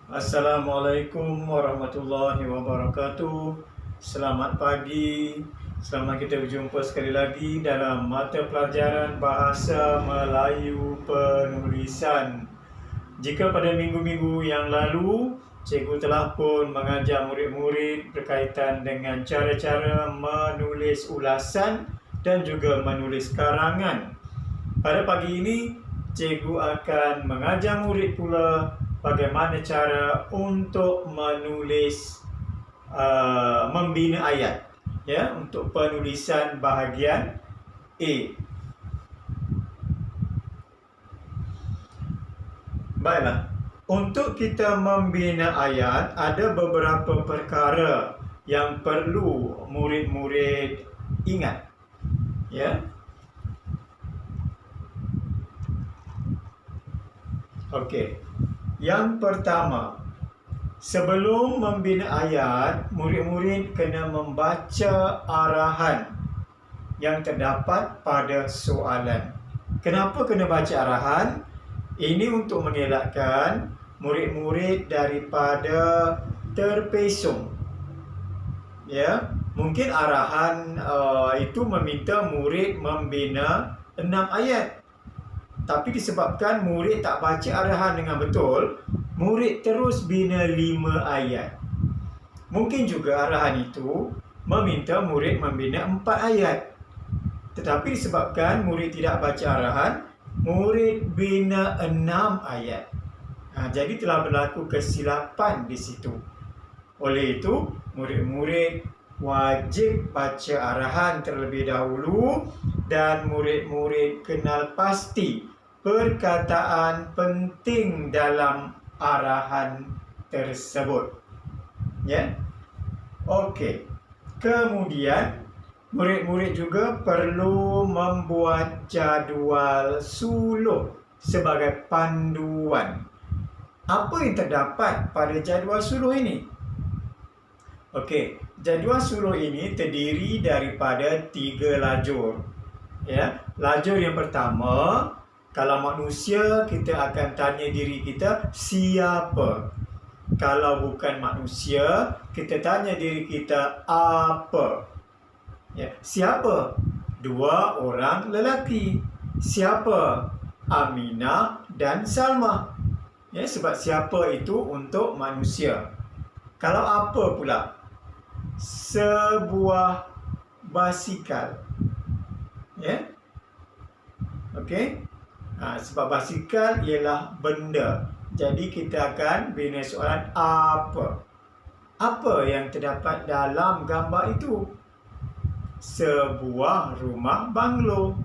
Assalamualaikum warahmatullahi wabarakatuh. Selamat pagi. Selamat kita berjumpa sekali lagi dalam mata pelajaran Bahasa Melayu Penulisan. Jika pada minggu-minggu yang lalu, cikgu telah pun mengajar murid-murid berkaitan dengan cara-cara menulis ulasan dan juga menulis karangan. Pada pagi ini, cikgu akan mengajar murid pula bagaimana cara untuk menulis membina ayat, ya, untuk penulisan bahagian A. Baiklah, untuk kita membina ayat ada beberapa perkara yang perlu murid-murid ingat, ya. Okey. Yang pertama, sebelum membina ayat, murid-murid kena membaca arahan yang terdapat pada soalan. Kenapa kena baca arahan? Ini untuk mengelakkan murid-murid daripada terpesong. Ya, mungkin arahan itu meminta murid membina 6 ayat. Tapi disebabkan murid tak baca arahan dengan betul, murid terus bina 5 ayat. Mungkin juga arahan itu meminta murid membina 4 ayat. Tetapi disebabkan murid tidak baca arahan, murid bina 6 ayat. Jadi telah berlaku kesilapan di situ. Oleh itu, murid-murid wajib baca arahan terlebih dahulu dan murid-murid kenal pasti perkataan penting dalam arahan tersebut. Ya. Okey. Kemudian murid-murid juga perlu membuat jadual sulh sebagai panduan. Apa yang terdapat pada jadual suluh ini? Okey, jadual suluh ini terdiri daripada 3 lajur. Ya, lajur yang pertama, kalau manusia, kita akan tanya diri kita, siapa? Kalau bukan manusia, kita tanya diri kita, apa? Ya, siapa? 2 orang lelaki. Siapa? Aminah dan Salma. Ya, sebab siapa itu untuk manusia. Kalau apa pula? Sebuah basikal. Ya. Okey. Sebab basikal ialah benda. Jadi kita akan bina soalan apa? Apa yang terdapat dalam gambar itu? Sebuah rumah banglo.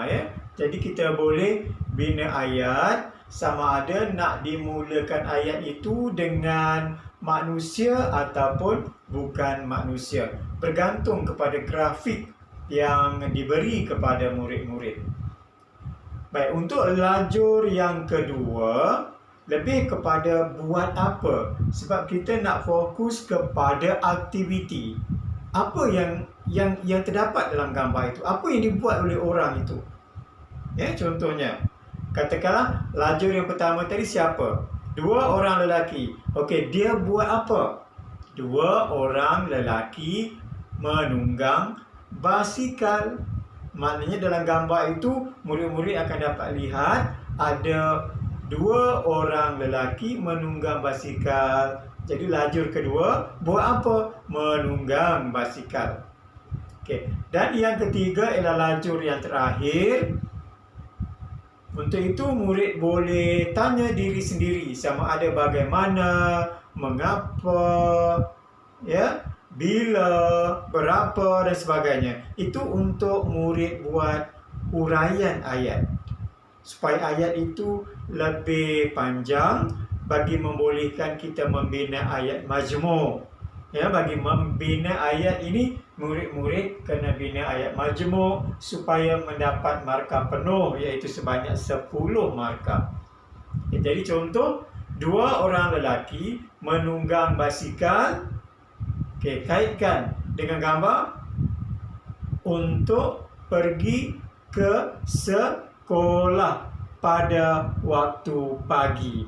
Ya. Jadi kita boleh bina ayat sama ada nak dimulakan ayat itu dengan manusia ataupun bukan manusia. Bergantung kepada grafik yang diberi kepada murid-murid. Baik, untuk lajur yang kedua, lebih kepada buat apa? Sebab kita nak fokus kepada aktiviti. Apa yang terdapat dalam gambar itu? Apa yang dibuat oleh orang itu? Ya, contohnya, katakanlah lajur yang pertama tadi siapa? 2 orang lelaki. Okey, dia buat apa? 2 orang lelaki menunggang basikal. Maknanya dalam gambar itu murid-murid akan dapat lihat ada 2 orang lelaki menunggang basikal. Jadi lajur kedua buat apa? Menunggang basikal. Okey. Dan yang ketiga ialah lajur yang terakhir. Untuk itu murid boleh tanya diri sendiri sama ada bagaimana, mengapa, ya, bila, berapa dan sebagainya. Itu untuk murid buat huraian ayat. Supaya ayat itu lebih panjang bagi membolehkan kita membina ayat majmuk. Ya, bagi membina ayat ini, murid-murid kena bina ayat majmuk supaya mendapat markah penuh, iaitu sebanyak 10 markah. Jadi contoh, 2 orang lelaki menunggang basikal. Okey, kaitkan dengan gambar untuk pergi ke sekolah pada waktu pagi.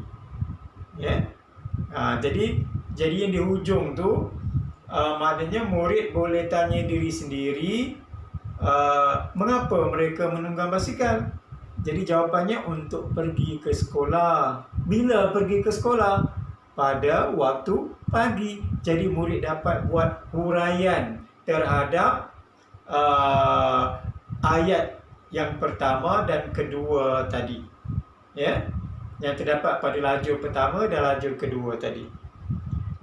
Ya. Jadi yang di hujung tu maknanya murid boleh tanya diri sendiri, mengapa mereka menunggang basikal. Jadi jawapannya untuk pergi ke sekolah. Bila pergi ke sekolah? Pada waktu pagi. Jadi murid dapat buat huraian terhadap ayat yang pertama dan kedua tadi, ya, yang terdapat pada lajur pertama dan lajur kedua tadi.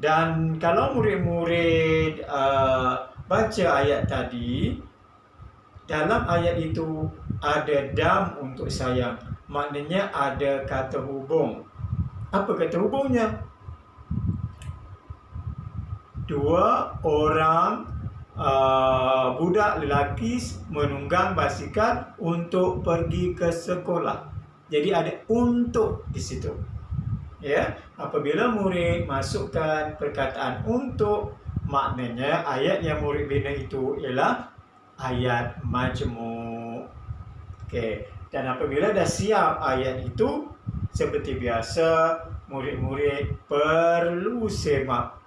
Dan kalau murid-murid baca ayat tadi, dalam ayat itu ada dam untuk sayang, maknanya ada kata hubung. Apa kata hubungnya? Dua orang budak lelaki menunggang basikal untuk pergi ke sekolah. Jadi ada untuk di situ. Ya, apabila murid masukkan perkataan untuk, maknanya ayat yang murid bina itu ialah ayat majmuk. Okey, dan apabila dah siap ayat itu, seperti biasa murid-murid perlu semak.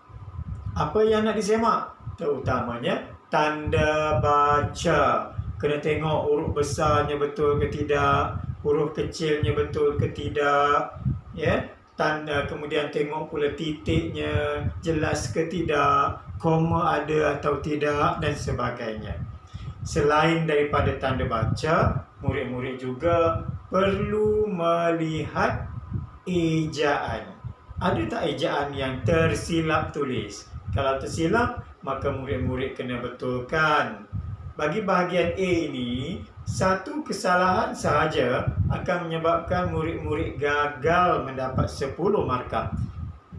Apa yang nak disemak? Terutamanya tanda baca. Kena tengok huruf besarnya betul ke tidak, huruf kecilnya betul ke tidak, ya. Tanda, kemudian tengok pula titiknya jelas ke tidak, koma ada atau tidak, dan sebagainya. Selain daripada tanda baca, murid-murid juga perlu melihat ejaan. Ada tak ejaan yang tersilap tulis? Kalau tersilap, maka murid-murid kena betulkan. Bagi bahagian A ini, satu kesalahan sahaja akan menyebabkan murid-murid gagal mendapat 10 markah.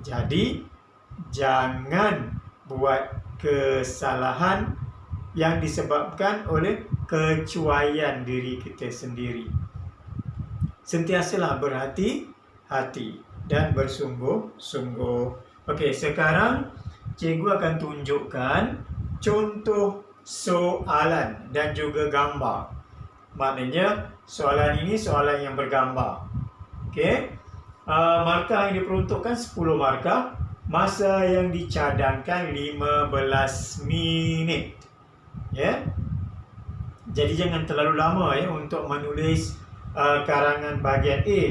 Jadi, jangan buat kesalahan yang disebabkan oleh kecuaian diri kita sendiri. Sentiasalah berhati-hati dan bersungguh-sungguh. Okey, sekarang cikgu akan tunjukkan contoh soalan dan juga gambar. Maknanya soalan ini soalan yang bergambar. Okey. Markah yang diperuntukkan 10 markah. Masa yang dicadangkan 15 minit. Ya. Jadi jangan terlalu lama ya untuk menulis karangan bahagian A.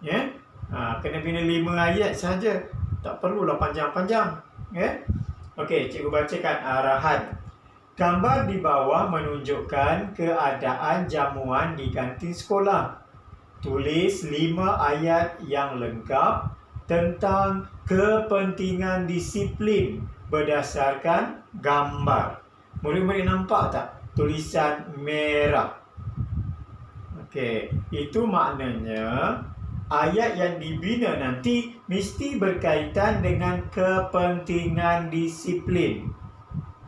Ya. Kena bina 5 ayat saja. Tak perlulah panjang-panjang. Ya. Okey, cikgu bacakan arahan. Gambar di bawah menunjukkan keadaan jamuan di kantin sekolah. Tulis 5 ayat yang lengkap tentang kepentingan disiplin berdasarkan gambar. Murid-murid nampak tak tulisan merah? Okey, itu maknanya ayat yang dibina nanti mesti berkaitan dengan kepentingan disiplin.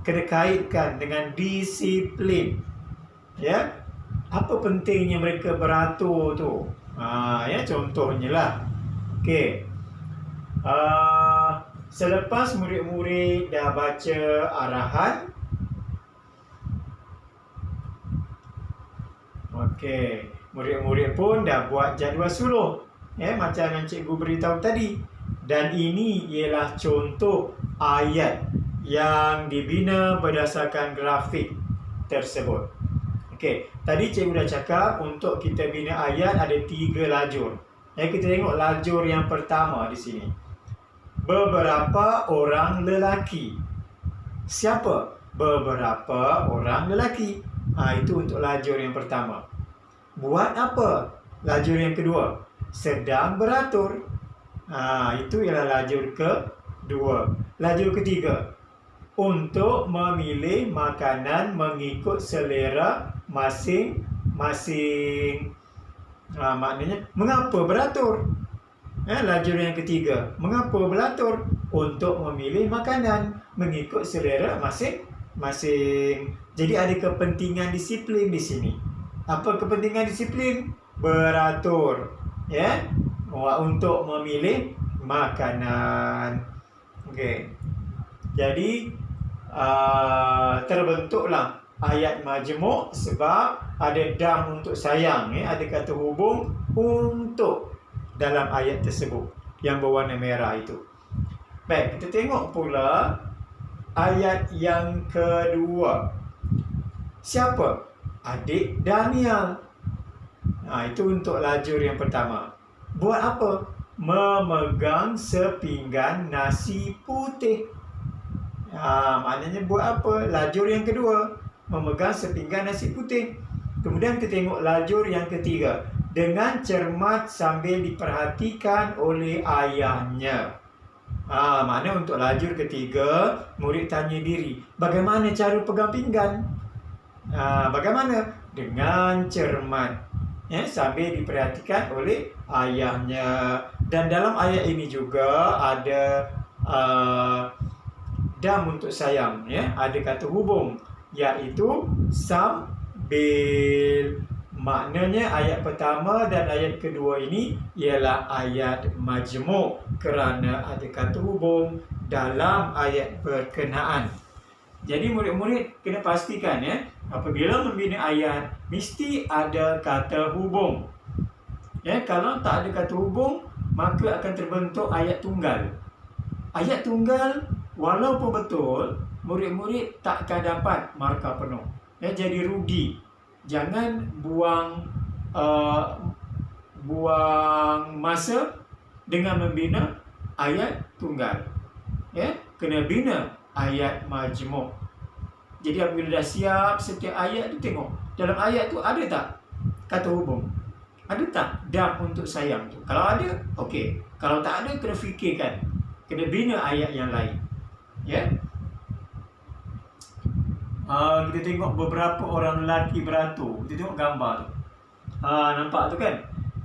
Kena kaitkan dengan disiplin. Ya. Apa pentingnya mereka beratur tu? Ya, contohnya lah. Okey. Selepas murid-murid dah baca arahan, okey, murid-murid pun dah buat jadual suluh. Ya, macam yang cikgu beritahu tadi. Dan ini ialah contoh ayat yang dibina berdasarkan grafik tersebut. Okey, tadi cikgu dah cakap untuk kita bina ayat ada 3 lajur. Kita tengok lajur yang pertama di sini. Beberapa orang lelaki. Siapa? Beberapa orang lelaki. Itu untuk lajur yang pertama. Buat apa? Lajur yang kedua. Sedang beratur. Itu ialah lajur kedua. Lajur ketiga. Untuk memilih makanan mengikut selera masing-masing. Maknanya, mengapa beratur? Lajur yang ketiga. Mengapa beratur? Untuk memilih makanan mengikut selera masing-masing. Jadi ada kepentingan disiplin di sini. Apa kepentingan disiplin? Beratur. Ya, untuk memilih makanan. Okey. Jadi terbentuklah ayat majmuk sebab ada dam untuk sayang. Ada kata hubung untuk dalam ayat tersebut yang berwarna merah itu. Baik, kita tengok pula ayat yang kedua. Siapa? Adik Daniel. Itu untuk lajur yang pertama. Buat apa? Memegang sepinggan nasi putih. Maknanya buat apa? Lajur yang kedua, memegang sepinggan nasi putih. Kemudian kita tengok lajur yang ketiga. Dengan cermat sambil diperhatikan oleh ayahnya. Maknanya untuk lajur ketiga, murid tanya diri, bagaimana cara pegang pinggan? Bagaimana? Dengan cermat, sambil diperhatikan oleh ayahnya. Dan dalam ayat ini juga ada dam untuk sayang, ada kata hubung, iaitu sambil. Maknanya ayat pertama dan ayat kedua ini ialah ayat majmuk kerana ada kata hubung dalam ayat berkenaan. Jadi murid-murid kena pastikan, apabila membina ayat mesti ada kata hubung. Kalau tak ada kata hubung, maka akan terbentuk ayat tunggal. Ayat tunggal walaupun betul, murid-murid tak akan dapat markah penuh. Jadi rugi. Jangan buang masa dengan membina ayat tunggal. Kena bina ayat majmuk. Jadi apabila dah siap setiap ayat tu, tengok dalam ayat tu ada tak kata hubung? Ada tak dam untuk sayang tu? Kalau ada, okey. Kalau tak ada, kena fikirkan. Kena bina ayat yang lain. Kita tengok beberapa orang lelaki beratur. Kita tengok gambar tu. Nampak tu kan?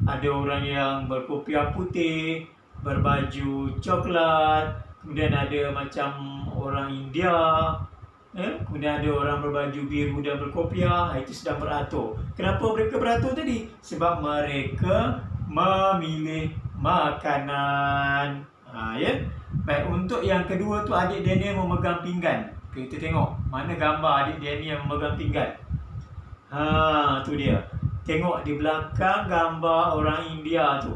Ada orang yang berkopiah putih, berbaju coklat, kemudian ada macam orang India, kemudian ada orang berbaju biru dan berkopiah. Itu sedang beratur. Kenapa mereka beratur tadi? Sebab mereka memilih makanan. Baik, untuk yang kedua tu adik Daniel memegang pinggan. Kita tengok mana gambar adik Daniel memegang pinggan. Tu dia. Tengok di belakang gambar orang India tu.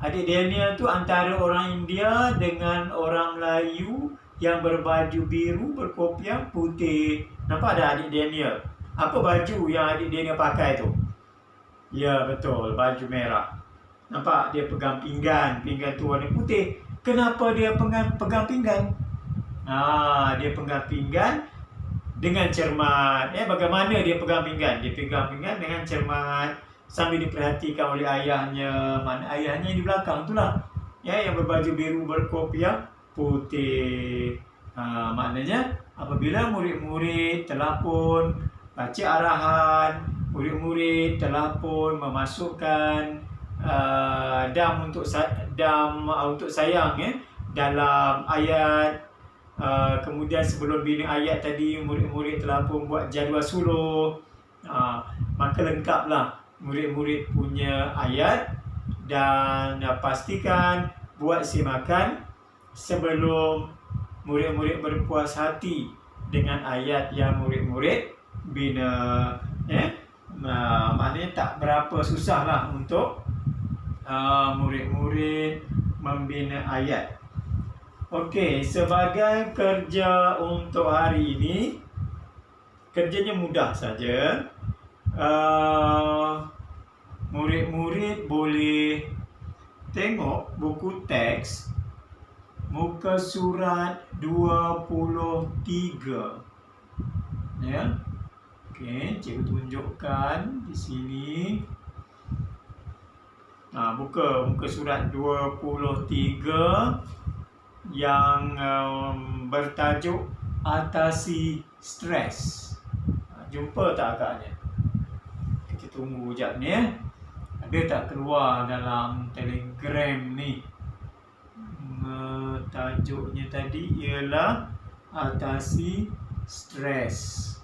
Adik Daniel tu antara orang India dengan orang Melayu yang berbaju biru, berkopiah putih. Nampak ada adik Daniel? Apa baju yang adik Daniel pakai tu? Ya, betul, baju merah. Nampak dia pegang pinggan. Pinggan tu warna putih. Kenapa dia pegang pinggan? Dia pegang pinggan dengan cermat. Bagaimana dia pegang pinggan? Dia pegang pinggan dengan cermat sambil diperhatikan oleh ayahnya. Mana ayahnya di belakang tu lah, yang berbaju biru, berkopiah putih. Maknanya apabila murid-murid telah pun baca arahan, murid-murid telah pun memasukkan dam untuk sayang dalam ayat. Kemudian sebelum bina ayat tadi, murid-murid telah pun buat jadual suluh. Maka lengkaplah murid-murid punya ayat. Dan pastikan buat simakan sebelum murid-murid berpuas hati dengan ayat yang murid-murid bina. Maknanya tak berapa susah lah untuk murid-murid membina ayat. Okey, sebagai kerja untuk hari ini, kerjanya mudah saja. Murid-murid boleh tengok buku teks muka surat 23. Okey, cikgu tunjukkan di sini. Buka muka surat 23 yang bertajuk atasi stres. Jumpa tak agaknya? Kita tunggu sekejap ni. Ada tak keluar dalam Telegram ni? Tajuknya tadi ialah atasi stres.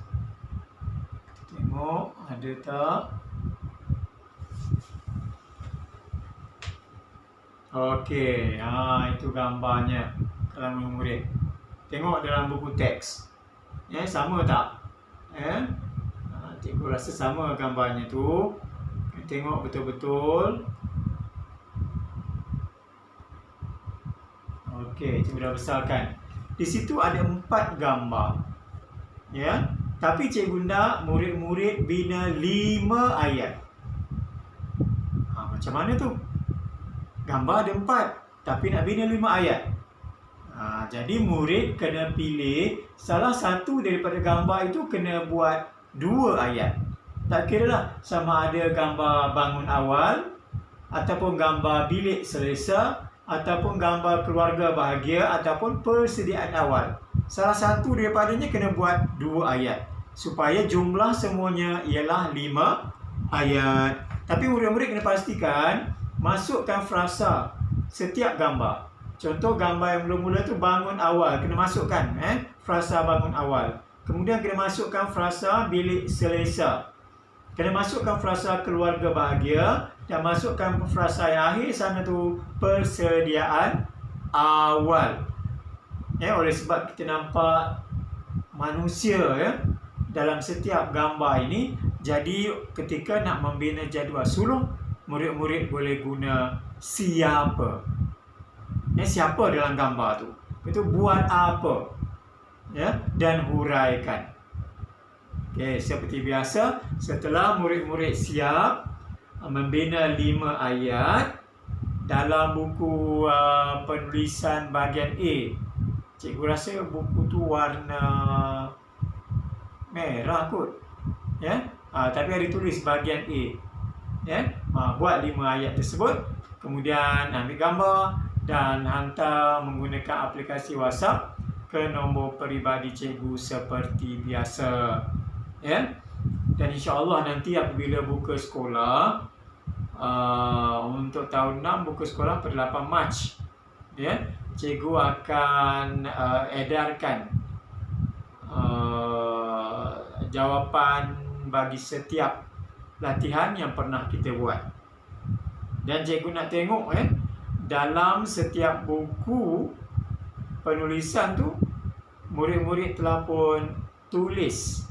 Kita tengok ada tak? Okey, itu gambarnya kalau murid. Tengok dalam buku teks. Sama tak? Cikgu rasa sama gambarnya tu. Tengok betul-betul. Okey, cikgu dah besarkan. Di situ ada 4 gambar. Ya. Tapi cikgu nak murid-murid bina 5 ayat. Macam mana tu? Gambar ada 4, tapi nak bina 5 ayat. Jadi murid kena pilih salah satu daripada gambar itu kena buat 2 ayat. Tak kira lah sama ada gambar bangun awal, ataupun gambar bilik selesa, ataupun gambar keluarga bahagia, ataupun persediaan awal. Salah satu daripadanya kena buat 2 ayat. Supaya jumlah semuanya ialah 5 ayat. Tapi murid-murid kena pastikan masukkan frasa setiap gambar. Contoh gambar yang mula-mula tu bangun awal, kena masukkan frasa bangun awal. Kemudian kena masukkan frasa bilik selesa. Kena masukkan frasa keluarga bahagia dan masukkan frasa yang akhir sana tu persediaan awal. Oleh sebab kita nampak manusia dalam setiap gambar ini, jadi ketika nak membina jadual sulung, murid-murid boleh guna siapa. Siapa dalam gambar tu? Itu buat apa? Dan huraikan. Okey, seperti biasa, setelah murid-murid siap membina 5 ayat dalam buku penulisan bahagian A. Cikgu rasa buku tu warna merah kot. Tapi ada tulis bahagian A. Buat 5 ayat tersebut, kemudian ambil gambar dan hantar menggunakan aplikasi WhatsApp ke nombor peribadi cikgu seperti biasa. Dan insya-Allah nanti apabila buka sekolah untuk tahun 6 buka sekolah pada 8 Mac, cikgu akan edarkan jawapan bagi setiap latihan yang pernah kita buat. Dan cikgu nak tengok dalam setiap buku penulisan tu murid-murid telah pun tulis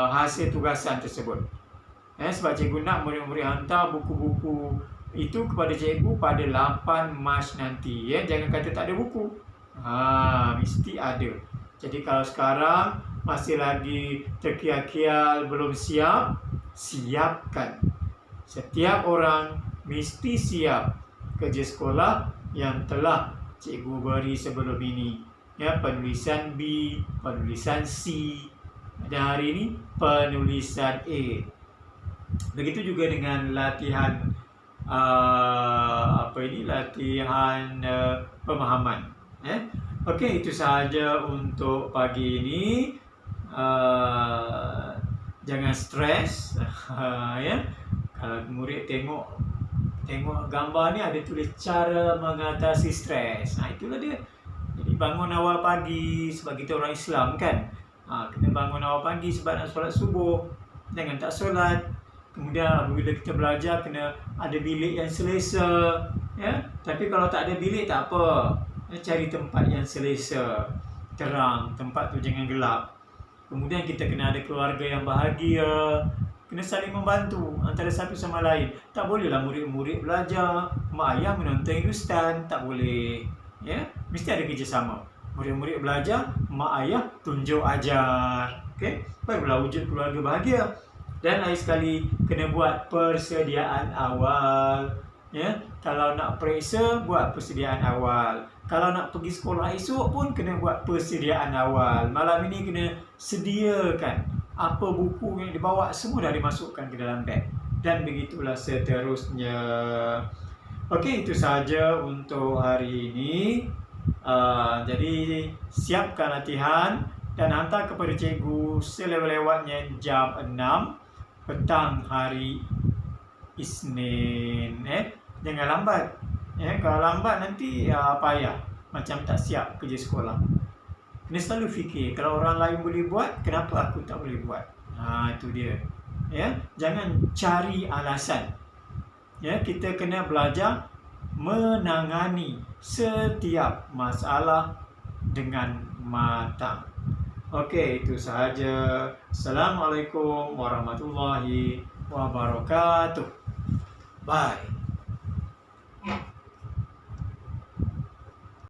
hasil tugasan tersebut. Sebab cikgu nak murid-murid hantar buku-buku itu kepada cikgu pada 8 Mac nanti. Jangan kata tak ada buku. Mesti ada. Jadi kalau sekarang masih lagi terkial-kial belum siap, siapkan. Setiap orang mesti siap kerja sekolah yang telah cikgu beri sebelum ini. Penulisan B, penulisan C, dan hari ini penulisan A. Begitu juga dengan latihan latihan pemahaman. Okey, itu sahaja untuk pagi ini. Jangan stres. Kalau murid tengok gambar ni ada tulis cara mengatasi stres. Itulah dia. Jadi bangun awal pagi sebab kita orang Islam kan. Kena bangun awal pagi sebab nak solat subuh. Jangan tak solat. Kemudian apabila kita belajar kena ada bilik yang selesa. Tapi kalau tak ada bilik tak apa. Cari tempat yang selesa, terang, tempat tu jangan gelap. Kemudian kita kena ada keluarga yang bahagia. Kena saling membantu antara satu sama lain. Tak bolehlah murid-murid belajar, mak ayah menonton Hindustan. Tak boleh. Mesti ada kerjasama. Murid-murid belajar, mak ayah tunjuk ajar. Barulah wujud keluarga bahagia. Dan lain sekali, kena buat persediaan awal. Kalau nak periksa, buat persediaan awal. Kalau nak pergi sekolah esok pun kena buat persediaan awal. Malam ini kena sediakan apa buku yang dibawa, semua dah dimasukkan ke dalam beg. Dan begitulah seterusnya. Okey, itu sahaja untuk hari ini. Jadi siapkan latihan dan hantar kepada cikgu selewat-lewatnya jam 6 petang hari Isnin. Jangan lambat. Kalau lambat nanti payah. Macam tak siap kerja sekolah. Kena selalu fikir, kalau orang lain boleh buat, kenapa aku tak boleh buat? Itu dia. Jangan cari alasan. Kita kena belajar menangani setiap masalah dengan matang. Okey, itu sahaja. Assalamualaikum warahmatullahi wabarakatuh. Bye.